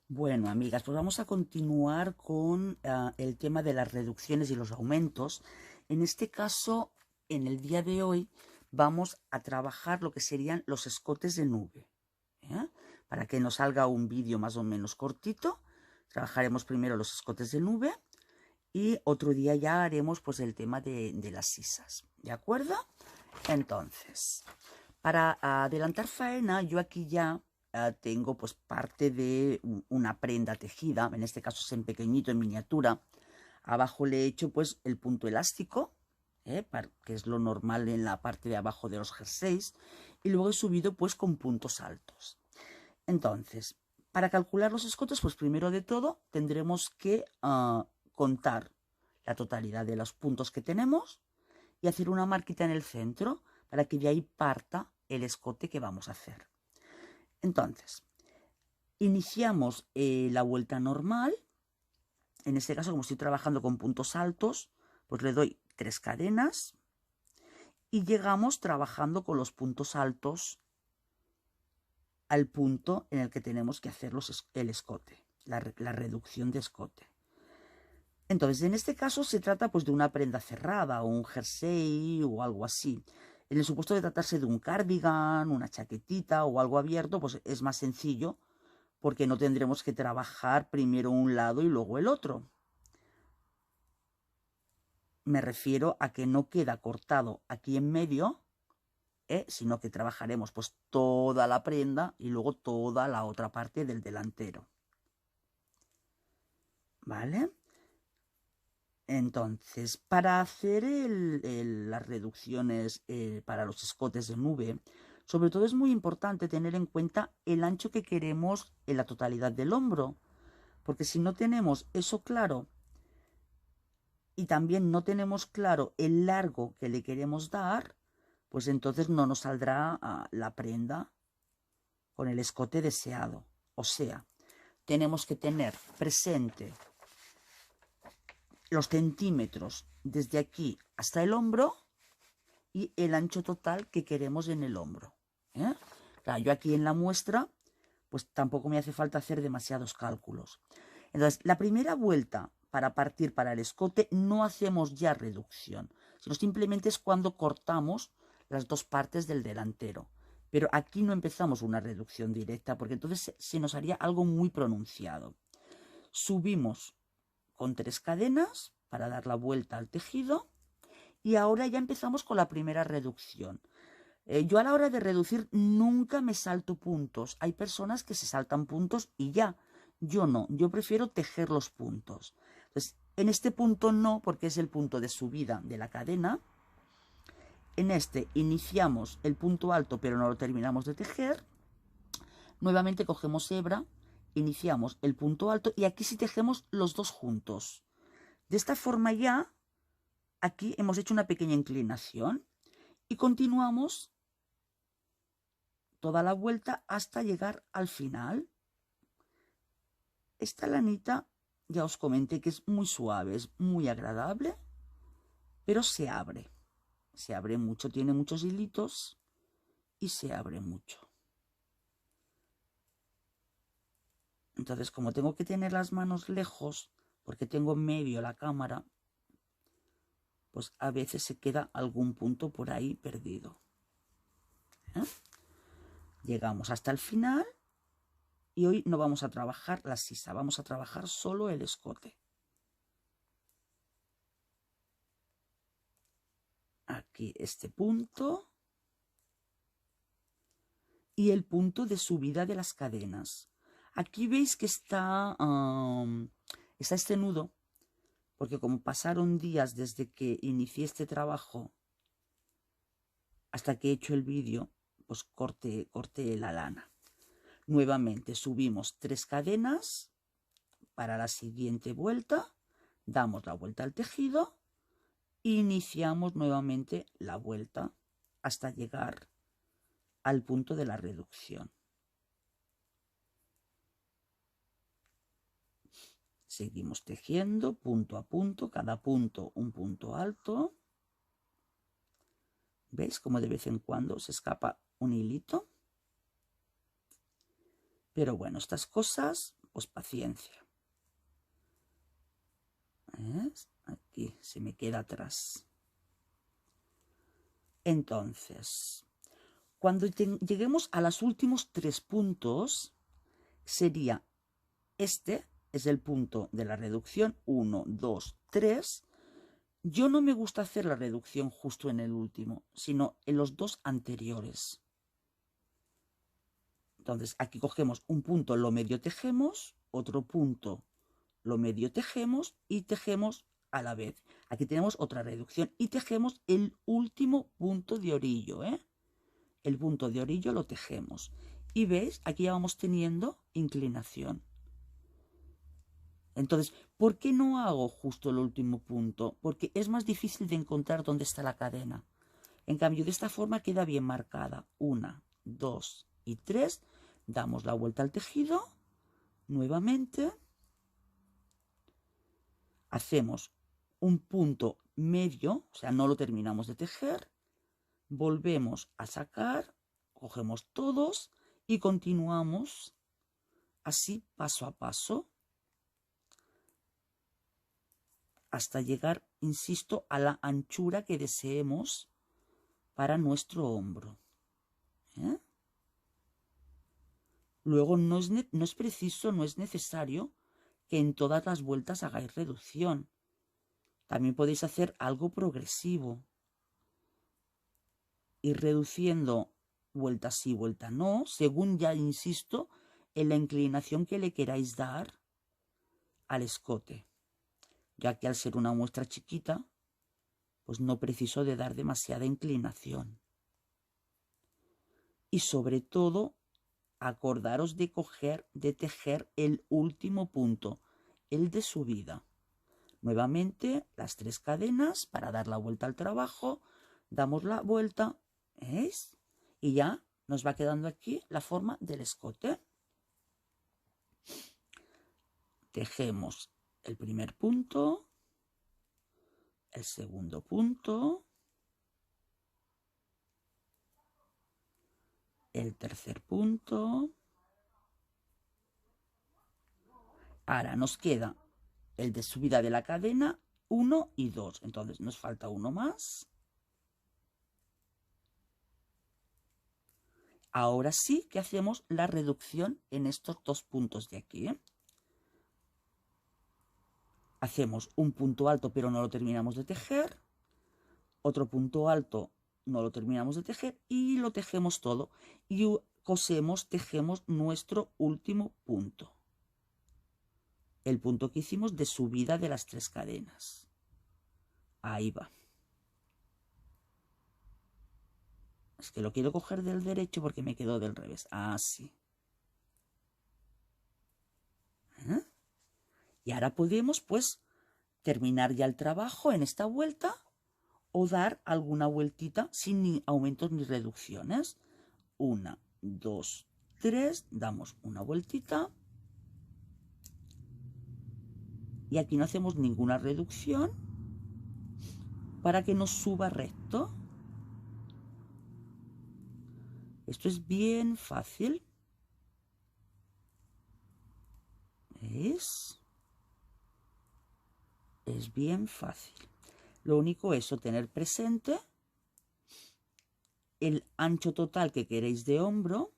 Bueno, amigas, pues vamos a continuar con el tema de las reducciones y los aumentos. En este caso, en el día de hoy, vamos a trabajar lo que serían los escotes de nube. ¿Eh? Para que nos salga un vídeo más o menos cortito, trabajaremos primero los escotes de nube y otro día ya haremos pues el tema de las sisas. ¿De acuerdo? Entonces, para adelantar faena, yo aquí ya tengo pues parte de una prenda tejida, en este caso es en pequeñito, en miniatura. Abajo le he hecho pues el punto elástico, que es lo normal en la parte de abajo de los jerseys, y luego he subido pues con puntos altos. Entonces, para calcular los escotes, pues primero de todo tendremos que contar la totalidad de los puntos que tenemos y hacer una marquita en el centro para que de ahí parta el escote que vamos a hacer. Entonces, iniciamos la vuelta normal. En este caso, como estoy trabajando con puntos altos, pues le doy 3 cadenas y llegamos trabajando con los puntos altos al punto en el que tenemos que hacer el escote, la reducción de escote. Entonces, en este caso se trata pues de una prenda cerrada o un jersey o algo así. En el supuesto de tratarse de un cardigan, una chaquetita o algo abierto, pues es más sencillo porque no tendremos que trabajar primero un lado y luego el otro. Me refiero a que no queda cortado aquí en medio, sino que trabajaremos pues toda la prenda y luego toda la otra parte del delantero. ¿Vale? Entonces, para hacer las reducciones para los escotes de nube, sobre todo es muy importante tener en cuenta el ancho que queremos en la totalidad del hombro, porque si no tenemos eso claro y también no tenemos claro el largo que le queremos dar, pues entonces no nos saldrá la prenda con el escote deseado. O sea, tenemos que tener presente los centímetros desde aquí hasta el hombro y el ancho total que queremos en el hombro. Claro, yo aquí en la muestra, pues tampoco me hace falta hacer demasiados cálculos. Entonces, la primera vuelta para partir para el escote no hacemos ya reducción, sino simplemente es cuando cortamos las dos partes del delantero. Pero aquí no empezamos una reducción directa porque entonces se nos haría algo muy pronunciado. Subimos con 3 cadenas para dar la vuelta al tejido y ahora ya empezamos con la primera reducción. Yo a la hora de reducir nunca me salto puntos. Hay personas que se saltan puntos y ya. Yo no, yo prefiero tejer los puntos. Entonces, en este punto no, porque es el punto de subida de la cadena. En este iniciamos el punto alto, pero no lo terminamos de tejer. Nuevamente cogemos hebra, iniciamos el punto alto y aquí sí tejemos los dos juntos. De esta forma ya, aquí hemos hecho una pequeña inclinación y continuamos toda la vuelta hasta llegar al final. Esta lanita ya os comenté que es muy suave, es muy agradable, pero se abre mucho, tiene muchos hilitos y se abre mucho. Entonces, como tengo que tener las manos lejos, porque tengo en medio la cámara, pues a veces se queda algún punto por ahí perdido. Llegamos hasta el final y hoy no vamos a trabajar la sisa, vamos a trabajar solo el escote. Aquí este punto y el punto de subida de las cadenas. Aquí veis que está este nudo, porque como pasaron días desde que inicié este trabajo hasta que he hecho el vídeo, pues corté la lana. Nuevamente subimos 3 cadenas para la siguiente vuelta, damos la vuelta al tejido, iniciamos nuevamente la vuelta hasta llegar al punto de la reducción. Seguimos tejiendo punto a punto, cada punto un punto alto. ¿Veis cómo de vez en cuando se escapa un hilito? Pero bueno, estas cosas pues paciencia. ¿Ves? Aquí se me queda atrás. Entonces, cuando lleguemos a los últimos 3 puntos, sería este es el punto de la reducción, 1, 2, 3. Yo no me gusta hacer la reducción justo en el último, sino en los 2 anteriores. Entonces, aquí cogemos un punto, lo medio tejemos, otro punto, lo medio tejemos y tejemos a la vez. Aquí tenemos otra reducción y tejemos el último punto de orillo, ¿eh? El punto de orillo lo tejemos. Y veis, aquí ya vamos teniendo inclinación. Entonces, ¿por qué no hago justo el último punto? Porque es más difícil de encontrar dónde está la cadena. En cambio, de esta forma queda bien marcada. 1, 2 y 3. Damos la vuelta al tejido. Nuevamente. Hacemos un punto medio, o sea, no lo terminamos de tejer. Volvemos a sacar. Cogemos todos y continuamos así paso a paso. Hasta llegar, insisto, a la anchura que deseemos para nuestro hombro. ¿Eh? Luego no es preciso, no es necesario que en todas las vueltas hagáis reducción. También podéis hacer algo progresivo. Ir reduciendo vuelta sí, vuelta no, según ya insisto, en la inclinación que le queráis dar al escote. Ya que al ser una muestra chiquita, pues no preciso de dar demasiada inclinación. Y sobre todo, acordaros de tejer el último punto, el de subida. Nuevamente, las 3 cadenas para dar la vuelta al trabajo, damos la vuelta, ¿veis? Y ya nos va quedando aquí la forma del escote. Tejemos el primer punto, el segundo punto, el tercer punto. Ahora nos queda el de subida de la cadena 1 y 2. Entonces nos falta uno más. Ahora sí que hacemos la reducción en estos 2 puntos de aquí, ¿eh? Hacemos un punto alto pero no lo terminamos de tejer, otro punto alto no lo terminamos de tejer y lo tejemos todo y tejemos nuestro último punto, el punto que hicimos de subida de las 3 cadenas. Ahí va. Es que lo quiero coger del derecho porque me quedó del revés. Así. ¿Eh? Y ahora podemos, pues, terminar ya el trabajo en esta vuelta o dar alguna vueltita sin ni aumentos ni reducciones. 1, 2, 3. Damos una vueltita. Y aquí no hacemos ninguna reducción para que nos suba recto. Esto es bien fácil. ¿Ves? Es bien fácil. Lo único es tener presente el ancho total que queréis de hombro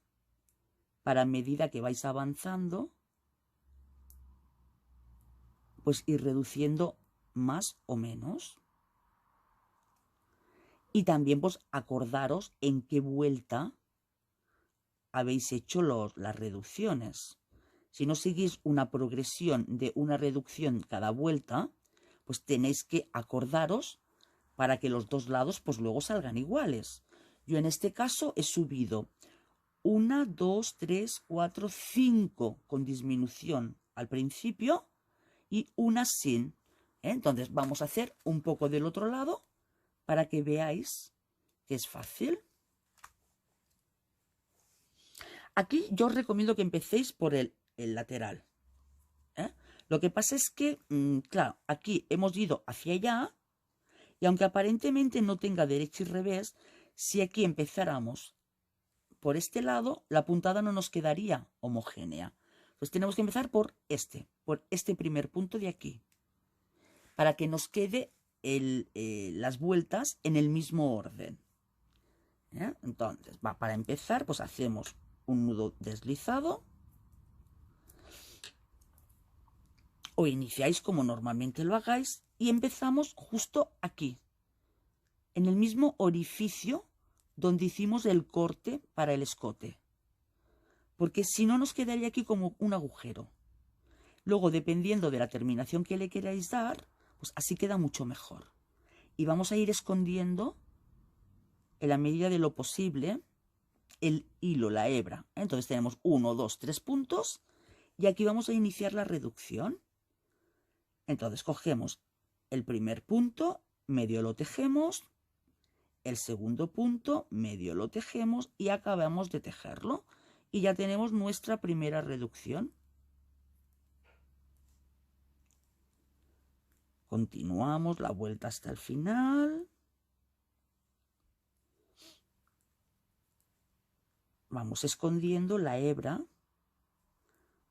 para a medida que vais avanzando, pues ir reduciendo más o menos. Y también pues acordaros en qué vuelta habéis hecho las reducciones. Si no seguís una progresión de una reducción cada vuelta, pues tenéis que acordaros para que los 2 lados pues luego salgan iguales. Yo en este caso he subido 1, 2, 3, 4, 5 con disminución al principio y una sin. Entonces vamos a hacer un poco del otro lado para que veáis que es fácil. Aquí yo os recomiendo que empecéis por el lateral. Lo que pasa es que, claro, aquí hemos ido hacia allá y aunque aparentemente no tenga derecho y revés, si aquí empezáramos por este lado, la puntada no nos quedaría homogénea. Entonces tenemos que empezar por este primer punto de aquí, para que nos quede las vueltas en el mismo orden. Entonces, para empezar, pues hacemos un nudo deslizado o iniciáis como normalmente lo hagáis y empezamos justo aquí, en el mismo orificio donde hicimos el corte para el escote, porque si no nos quedaría aquí como un agujero. Luego, dependiendo de la terminación que le queráis dar, pues así queda mucho mejor. Y vamos a ir escondiendo, en la medida de lo posible, el hilo, la hebra. Entonces tenemos 1, 2, 3 puntos y aquí vamos a iniciar la reducción. Entonces cogemos el primer punto, medio lo tejemos, el segundo punto, medio lo tejemos y acabamos de tejerlo. Y ya tenemos nuestra primera reducción. Continuamos la vuelta hasta el final. Vamos escondiendo la hebra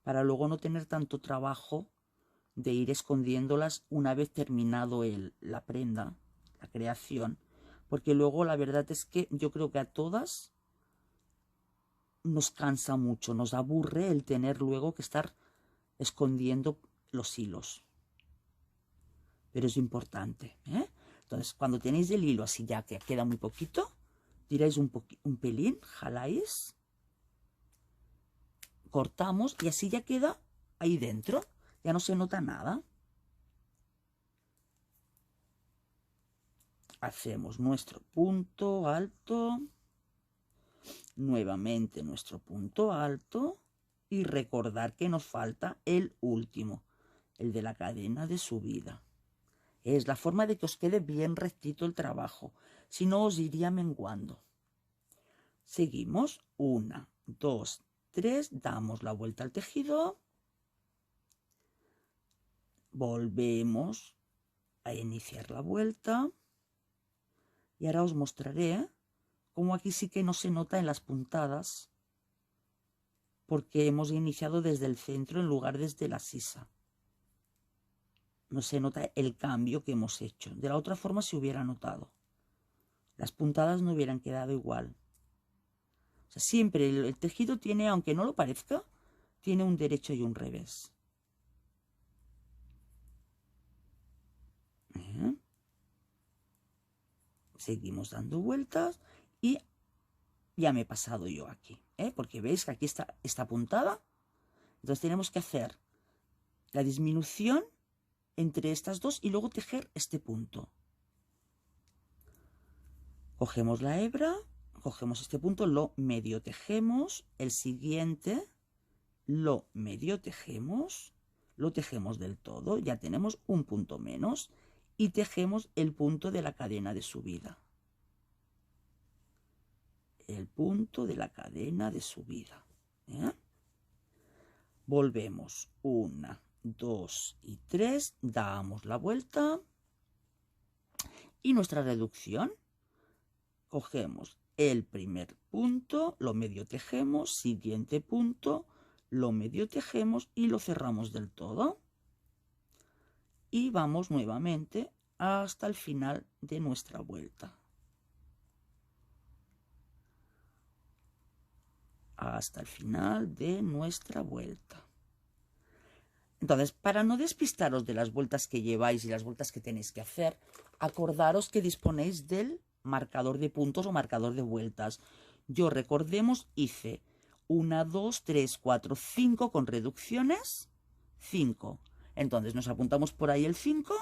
para luego no tener tanto trabajo de ir escondiéndolas una vez terminado la prenda, la creación, porque luego la verdad es que yo creo que a todas nos cansa mucho, nos aburre el tener luego que estar escondiendo los hilos. Pero es importante, ¿eh? Entonces, cuando tenéis el hilo así ya que queda muy poquito, tiráis un pelín, jaláis, cortamos y así ya queda ahí dentro. Ya no se nota nada. Hacemos nuestro punto alto, nuevamente nuestro punto alto y recordar que nos falta el último, el de la cadena de subida. Es la forma de que os quede bien rectito el trabajo, si no os iría menguando. Seguimos, 1, 2, 3, damos la vuelta al tejido. Volvemos a iniciar la vuelta y ahora os mostraré cómo aquí sí que no se nota en las puntadas porque hemos iniciado desde el centro en lugar desde la sisa. No se nota el cambio que hemos hecho. De la otra forma se hubiera notado. Las puntadas no hubieran quedado igual. O sea, siempre el tejido tiene, aunque no lo parezca, tiene un derecho y un revés. Seguimos dando vueltas y ya me he pasado yo aquí, porque veis que aquí está puntada. Entonces tenemos que hacer la disminución entre estas dos y luego tejer este punto. Cogemos la hebra, cogemos este punto, lo medio tejemos, el siguiente lo medio tejemos, lo tejemos del todo, ya tenemos un punto menos y tejemos el punto de la cadena de subida. El punto de la cadena de subida. Volvemos 1, 2 y 3, damos la vuelta y nuestra reducción. Cogemos el primer punto, lo medio tejemos, siguiente punto, lo medio tejemos y lo cerramos del todo. Y vamos nuevamente hasta el final de nuestra vuelta. Hasta el final de nuestra vuelta. Entonces, para no despistaros de las vueltas que lleváis y las vueltas que tenéis que hacer, acordaros que disponéis del marcador de puntos o marcador de vueltas. Yo, recordemos, hice 1, 2, 3, 4, 5 con reducciones, 5. Entonces nos apuntamos por ahí el 5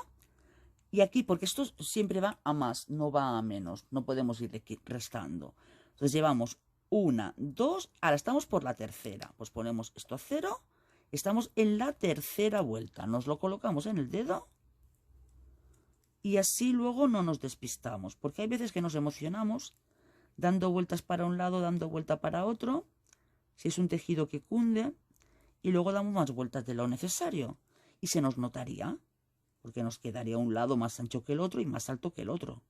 y aquí, porque esto siempre va a más, no va a menos, no podemos ir restando. Entonces llevamos 1, 2, ahora estamos por la tercera, pues ponemos esto a 0, estamos en la tercera vuelta, nos lo colocamos en el dedo y así luego no nos despistamos, porque hay veces que nos emocionamos dando vueltas para un lado, dando vuelta para otro, si es un tejido que cunde, y luego damos más vueltas de lo necesario y se nos notaría, porque nos quedaría un lado más ancho que el otro y más alto que el otro.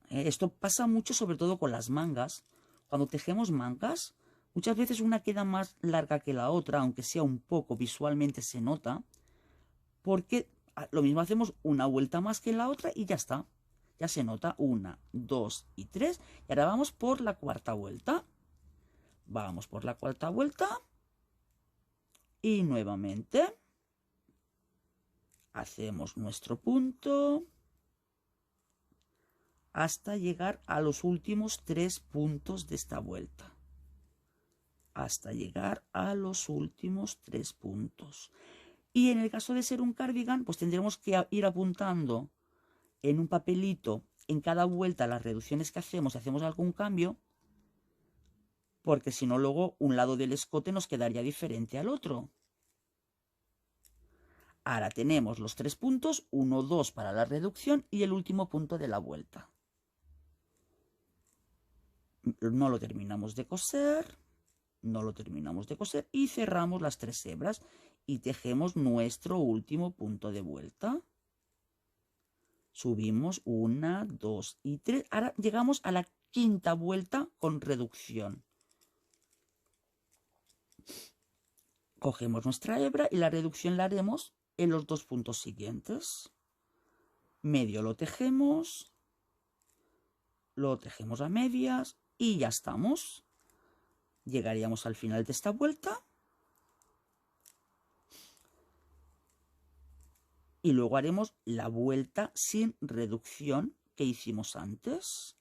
Esto pasa mucho sobre todo con las mangas. Cuando tejemos mangas, Muchas veces una queda más larga que la otra, aunque sea un poco, visualmente se nota, porque lo mismo hacemos una vuelta más que la otra y ya está. Ya se nota 1, 2 y 3. Y ahora vamos por la cuarta vuelta. Vamos por la cuarta vuelta. Y nuevamente hacemos nuestro punto hasta llegar a los últimos 3 puntos de esta vuelta. Hasta llegar a los últimos 3 puntos. Y en el caso de ser un cardigan, pues tendremos que ir apuntando en un papelito en cada vuelta las reducciones que hacemos, si hacemos algún cambio, porque si no luego un lado del escote nos quedaría diferente al otro. Ahora tenemos los 3 puntos, 1, 2 para la reducción y el último punto de la vuelta. No lo terminamos de coser, y cerramos las 3 hebras y tejemos nuestro último punto de vuelta. Subimos 1, 2 y 3. Ahora llegamos a la quinta vuelta con reducción. Cogemos nuestra hebra y la reducción la haremos en los 2 puntos siguientes. Medio lo tejemos a medias y ya estamos. Llegaríamos al final de esta vuelta. Y luego haremos la vuelta sin reducción que hicimos antes.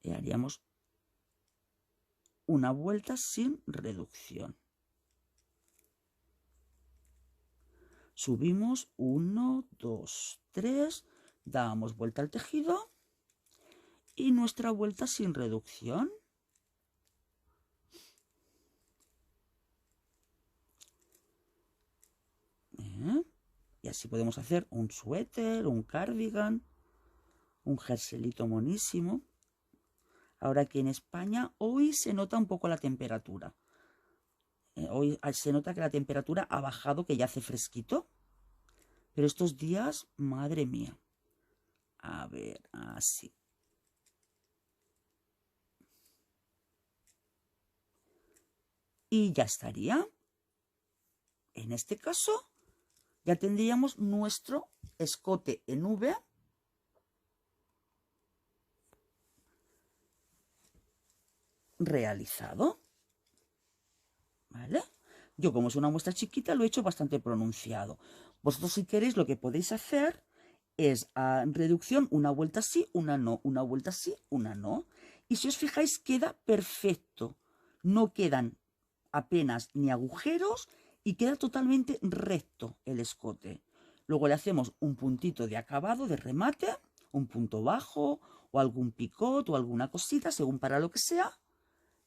Y haríamos una vuelta sin reducción. Subimos 1, 2, 3, damos vuelta al tejido y nuestra vuelta sin reducción. Y así podemos hacer un suéter, un cardigan, un jerselito monísimo. Ahora aquí en España hoy se nota un poco la temperatura. Hoy se nota que la temperatura ha bajado, que ya hace fresquito. Pero estos días, madre mía. A ver, así. Y ya estaría. En este caso, ya tendríamos nuestro escote en V realizado. ¿Vale? Yo, como es una muestra chiquita, lo he hecho bastante pronunciado. Vosotros, si queréis, lo que podéis hacer es reducción, una vuelta sí, una no, una vuelta sí, una no. Y si os fijáis, queda perfecto. No quedan apenas ni agujeros y queda totalmente recto el escote. Luego le hacemos un puntito de acabado, de remate, un punto bajo o algún picot o alguna cosita, según para lo que sea,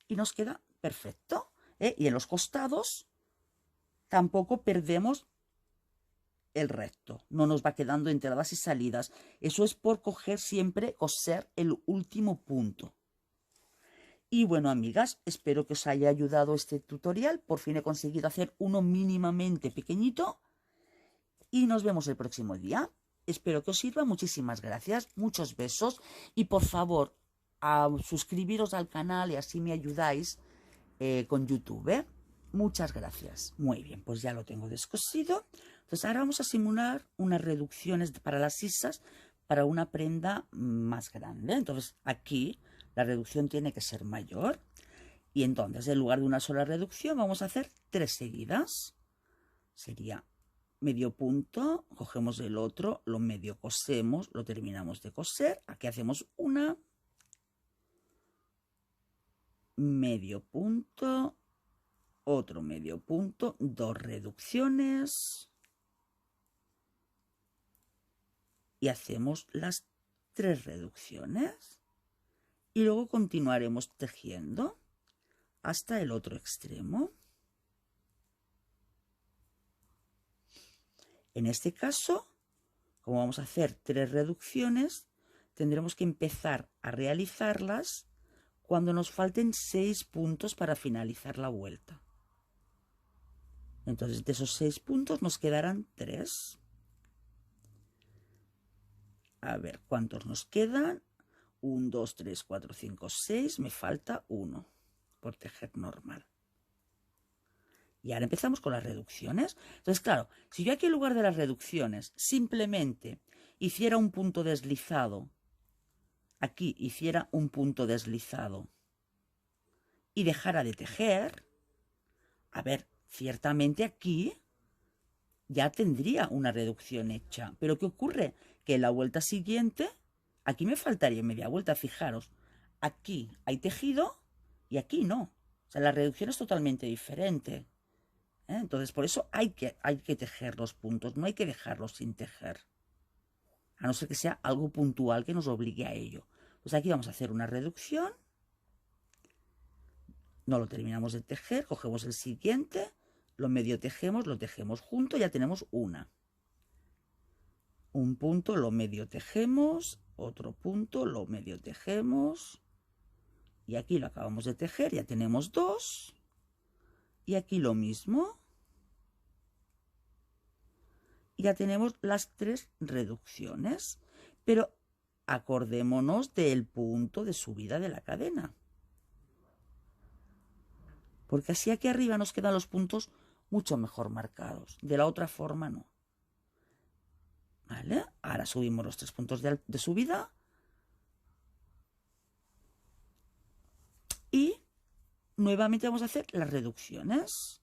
y nos queda perfecto. Y en los costados tampoco perdemos el recto, no nos va quedando entradas y salidas. Eso es por coser el último punto. Y bueno, amigas, espero que os haya ayudado este tutorial. Por fin he conseguido hacer uno mínimamente pequeñito. Y nos vemos el próximo día. Espero que os sirva. Muchísimas gracias. Muchos besos. Y por favor, suscribiros al canal y así me ayudáis con YouTube. Muchas gracias. Muy bien, pues ya lo tengo descosido. Entonces ahora vamos a simular unas reducciones para las sisas para una prenda más grande. Entonces aquí la reducción tiene que ser mayor. Y entonces en lugar de una sola reducción vamos a hacer 3 seguidas. Sería medio punto, cogemos el otro, lo medio cosemos, lo terminamos de coser. Aquí hacemos una, medio punto, otro medio punto, 2 reducciones y hacemos las 3 reducciones y luego continuaremos tejiendo hasta el otro extremo. En este caso, como vamos a hacer 3 reducciones, tendremos que empezar a realizarlas cuando nos falten 6 puntos para finalizar la vuelta. Entonces, de esos 6 puntos nos quedarán 3. A ver, ¿cuántos nos quedan? 1, 2, 3, 4, 5, 6, me falta 1 por tejer normal. Y ahora empezamos con las reducciones. Entonces, claro, si yo aquí en lugar de las reducciones simplemente hiciera un punto deslizado, aquí hiciera un punto deslizado y dejara de tejer, a ver, ciertamente aquí ya tendría una reducción hecha. Pero ¿qué ocurre? Que en la vuelta siguiente, aquí me faltaría media vuelta, fijaros. Aquí hay tejido y aquí no. O sea, la reducción es totalmente diferente. Entonces, por eso hay que tejer los puntos, no hay que dejarlos sin tejer. A no ser que sea algo puntual que nos obligue a ello. Pues aquí vamos a hacer una reducción. No lo terminamos de tejer, cogemos el siguiente, lo medio tejemos, lo tejemos junto, ya tenemos una. Un punto, lo medio tejemos, otro punto, lo medio tejemos. Y aquí lo acabamos de tejer, ya tenemos dos. Y aquí lo mismo. Ya tenemos las tres reducciones. Pero acordémonos del punto de subida de la cadena. Porque así aquí arriba nos quedan los puntos mucho mejor marcados. De la otra forma no. ¿Vale? Ahora subimos los 3 puntos de subida. Y nuevamente vamos a hacer las reducciones.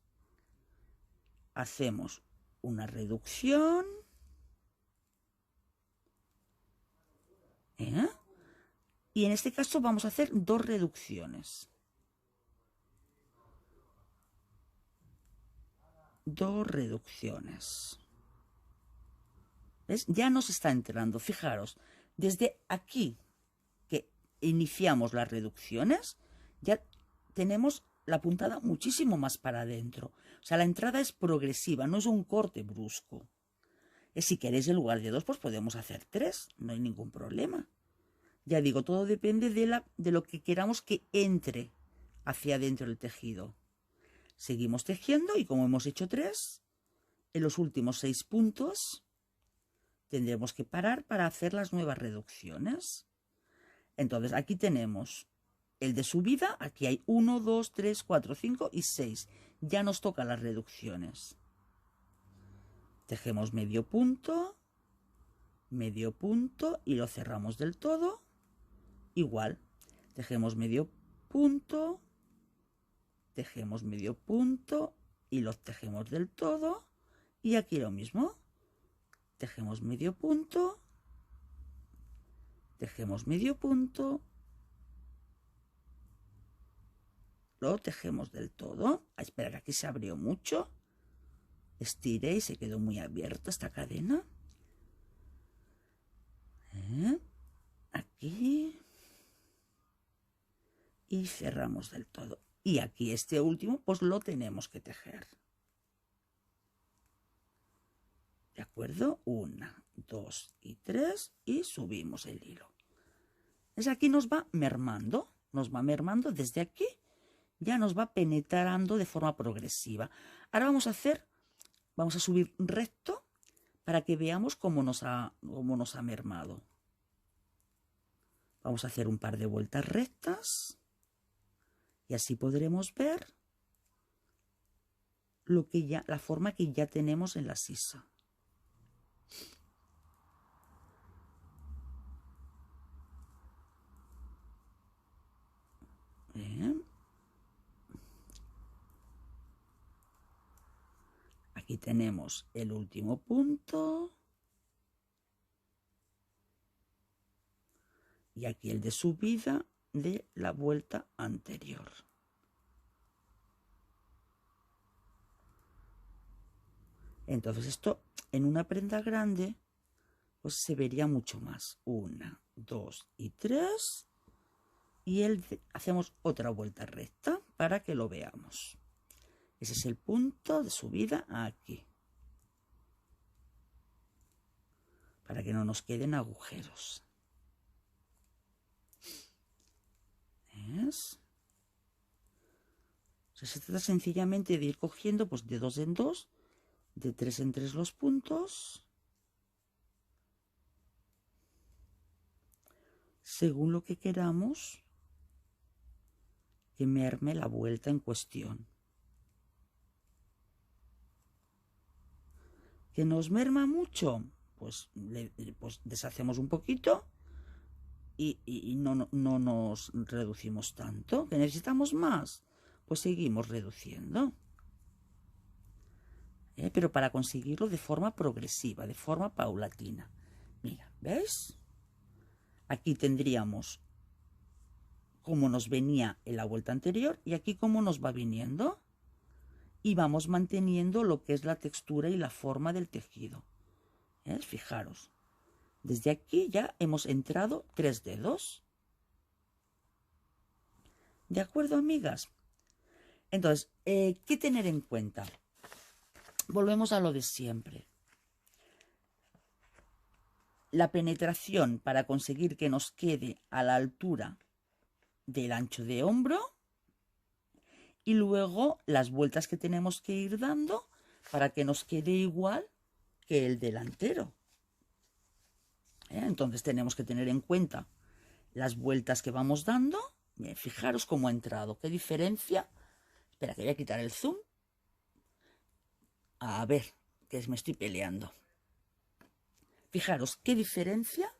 Hacemos una reducción. Y en este caso vamos a hacer 2 reducciones. 2 reducciones. ¿Ves? Ya nos está entrando. Fijaros, desde aquí que iniciamos las reducciones, ya tenemos la puntada muchísimo más para adentro. O sea, la entrada es progresiva, no es un corte brusco. Si queréis en lugar de 2, pues podemos hacer 3, no hay ningún problema. Ya digo, todo depende de lo que queramos que entre hacia adentro el tejido. Seguimos tejiendo y como hemos hecho 3, en los últimos 6 puntos tendremos que parar para hacer las nuevas reducciones. Entonces aquí tenemos el de subida, aquí hay 1, 2, 3, 4, 5 y 6. Ya nos tocan las reducciones. Tejemos medio punto y lo cerramos del todo. Igual, tejemos medio punto y lo tejemos del todo. Y aquí lo mismo. Tejemos medio punto, lo tejemos del todo. Espera, que aquí se abrió mucho. Estiré y se quedó muy abierta esta cadena. Aquí. Y cerramos del todo. Y aquí este último, pues lo tenemos que tejer. ¿De acuerdo? 1, 2 y 3 y subimos el hilo. Es aquí nos va mermando desde aquí, ya nos va penetrando de forma progresiva. Ahora vamos a subir recto para que veamos cómo nos ha mermado. Vamos a hacer un par de vueltas rectas y así podremos ver la forma que ya tenemos en la sisa. Bien. Aquí tenemos el último punto. Y aquí el de subida de la vuelta anterior. Entonces esto en una prenda grande pues se vería mucho más. 1, 2 y 3. Y hacemos otra vuelta recta para que lo veamos. Ese es el punto de subida aquí. Para que no nos queden agujeros. ¿Ves? O sea, se trata sencillamente de ir cogiendo pues de 2 en 2, de 3 en 3 los puntos. según lo que queramos que merme la vuelta en cuestión. ¿Que nos merma mucho? Pues deshacemos un poquito y no nos reducimos tanto. ¿Que necesitamos más? Pues seguimos reduciendo. Pero para conseguirlo de forma progresiva, de forma paulatina. Mira, ¿ves? Aquí tendríamos cómo nos venía en la vuelta anterior y aquí cómo nos va viniendo. Y vamos manteniendo lo que es la textura y la forma del tejido. Fijaros, desde aquí ya hemos entrado 3 dedos. ¿De acuerdo, amigas? Entonces, ¿qué tener en cuenta? Volvemos a lo de siempre. La penetración para conseguir que nos quede a la altura del ancho de hombro y luego las vueltas que tenemos que ir dando para que nos quede igual que el delantero. Entonces tenemos que tener en cuenta las vueltas que vamos dando. Fijaros cómo ha entrado, qué diferencia. Espera, que voy a quitar el zoom. A ver, que me estoy peleando. Fijaros qué diferencia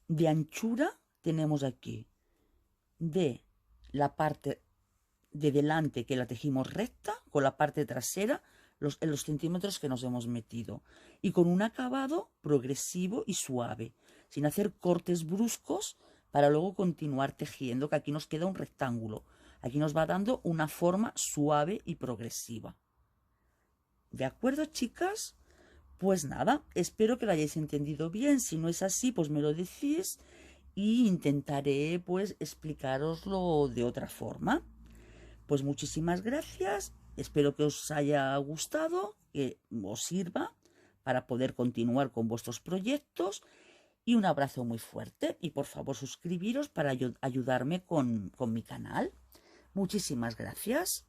de anchura tenemos aquí. De la parte de delante que la tejimos recta, con la parte trasera, en los centímetros que nos hemos metido. Y con un acabado progresivo y suave, sin hacer cortes bruscos para luego continuar tejiendo, que aquí nos queda un rectángulo. Aquí nos va dando una forma suave y progresiva. ¿De acuerdo, chicas? Pues nada, espero que lo hayáis entendido bien. Si no es así, pues me lo decís y intentaré pues explicaroslo de otra forma. Pues muchísimas gracias, espero que os haya gustado, que os sirva para poder continuar con vuestros proyectos y un abrazo muy fuerte y por favor suscribiros para ayudarme con mi canal. Muchísimas gracias.